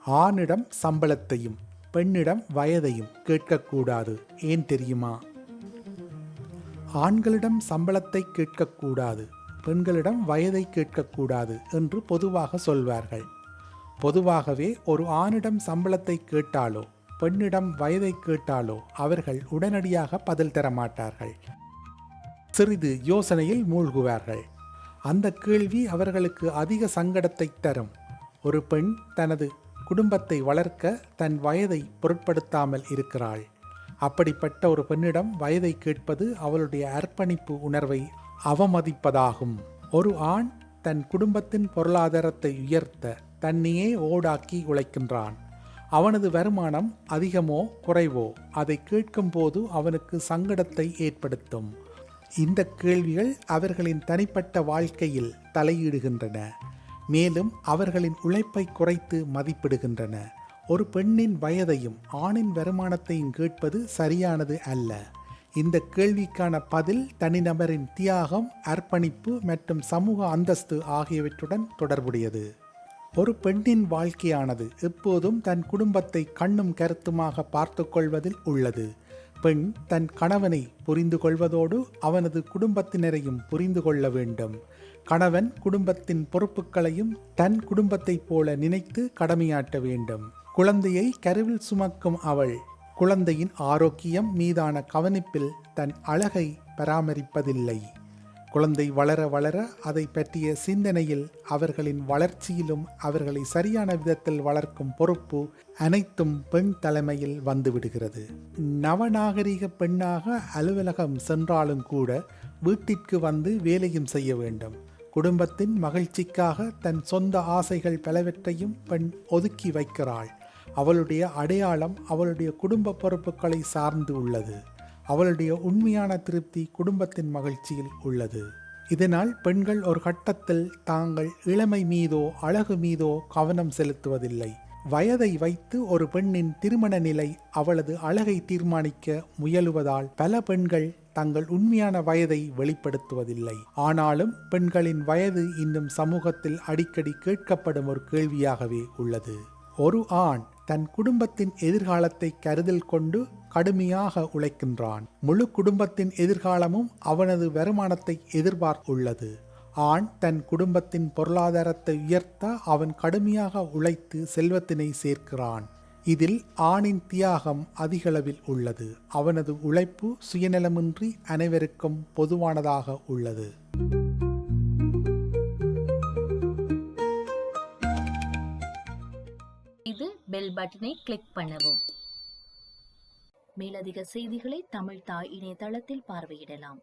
ஆணிடம் சம்பளத்தையும் பெண்ணிடம் வயதையும் கேட்கக்கூடாது. ஏன் தெரியுமா? ஆண்களிடம் சம்பளத்தை கேட்கக்கூடாது, பெண்களிடம் வயதை கேட்கக்கூடாது என்று பொதுவாக சொல்வார்கள். பொதுவாகவே ஒரு ஆணிடம் சம்பளத்தை கேட்டாலோ பெண்ணிடம் வயதை கேட்டாலோ அவர்கள் உடனடியாக பதில் தர மாட்டார்கள். சிறிது யோசனையில் மூழ்குவார்கள். அந்த கேள்வி அவர்களுக்கு அதிக சங்கடத்தை தரும். ஒரு பெண் தனது குடும்பத்தை வளர்க்க தன் வயதை பொருட்படுத்தாமல் இருக்கிறாள். அப்படிப்பட்ட ஒரு பெண்ணிடம் வயதை கேட்பது அவளுடைய அர்ப்பணிப்பு உணர்வை அவமதிப்பதாகும். ஒரு ஆண் தன் குடும்பத்தின் பொருளாதாரத்தை உயர்த்த தன்னையே ஓடாக்கி உழைக்கின்றான். அவனது வருமானம் அதிகமோ குறைவோ அதை கேட்கும் போது அவனுக்கு சங்கடத்தை ஏற்படுத்தும். இந்த கேள்விகள் அவர்களின் தனிப்பட்ட வாழ்க்கையில் தலையிடுகின்றன. மேலும் அவர்களின் உழைப்பை குறைத்து மதிப்பிடுகின்றன. ஒரு பெண்ணின் வயதையும் ஆணின் வருமானத்தையும் கேட்பது சரியானது அல்ல. இந்த கேள்விக்கான பதில் தனிநபரின் தியாகம், அர்ப்பணிப்பு மற்றும் சமூக அந்தஸ்து ஆகியவற்றுடன் தொடர்புடையது. ஒரு பெண்ணின் வாழ்க்கையானது எப்போதும் தன் குடும்பத்தை கண்ணும் கருத்துமாக பார்த்து கொள்வதில் உள்ளது. பெண் தன் கணவனை புரிந்து கொள்வதோடு அவனது குடும்பத்தினரையும் புரிந்து கொள்ள வேண்டும். கணவன் குடும்பத்தின் பொறுப்புகளையும் தன் குடும்பத்தைப் போல நினைத்து கடமையாற்ற வேண்டும். குழந்தையை கருவில் சுமக்கும் அவள் குழந்தையின் ஆரோக்கியம் மீதான கவனிப்பில் தன் அழகை பராமரிப்பதில்லை. குழந்தை வளர வளர அதை பற்றிய சிந்தனையில், அவர்களின் வளர்ச்சியிலும் அவர்களை சரியான விதத்தில் வளர்க்கும் பொறுப்பு அனைத்தும் பெண் தலைமையில் வந்துவிடுகிறது. நவநாகரிக பெண்ணாக அலுவலகம் சென்றாலும் கூட வீட்டிற்கு வந்து வேலையும் செய்ய வேண்டும். குடும்பத்தின் மகிழ்ச்சிக்காக தன் சொந்த ஆசைகள் பலவற்றையும் பெண் ஒதுக்கி வைக்கிறாள். அவளுடைய அடையாளம் அவளுடைய குடும்ப பொறுப்புகளை சார்ந்து உள்ளது. அவளுடைய உண்மையான திருப்தி குடும்பத்தின் மகிழ்ச்சியில் உள்ளது. இதனால் பெண்கள் ஒரு கட்டத்தில் தாங்கள் இளமை மீதோ அழகு மீதோ கவனம் செலுத்துவதில்லை. வயதை வைத்து ஒரு பெண்ணின் திருமண நிலை அவளது அழகை தீர்மானிக்க முயலுவதால் பல பெண்கள் தங்கள் உண்மையான வயதை வெளிப்படுத்துவதில்லை. ஆனாலும் பெண்களின் வயது இன்னும் சமூகத்தில் அடிக்கடி கேட்கப்படும் ஒரு கேள்வியாகவே உள்ளது. ஒரு ஆண் தன் குடும்பத்தின் எதிர்காலத்தை கருத்தில் கொண்டு கடுமையாக உழைக்கின்றான். முழு குடும்பத்தின் எதிர்காலமும் அவனது வருமானத்தை எதிர்பார்த்துள்ளது. ஆண் தன் குடும்பத்தின் பொருளாதாரத்தை உயர்த்த அவன் கடுமையாக உழைத்து செல்வத்தினை சேர்க்கிறான். இதில் ஆணின் தியாகம் அதிகளவில் உள்ளது. அவனது உழைப்பு சுயநலமின்றி அனைவருக்கும் பொதுவானதாக உள்ளது. இது பெல் பட்டனை கிளிக் பண்ணவும். மேலதிக செய்திகளை தமிழ் தாய் இணையதளத்தில் பார்வையிடலாம்.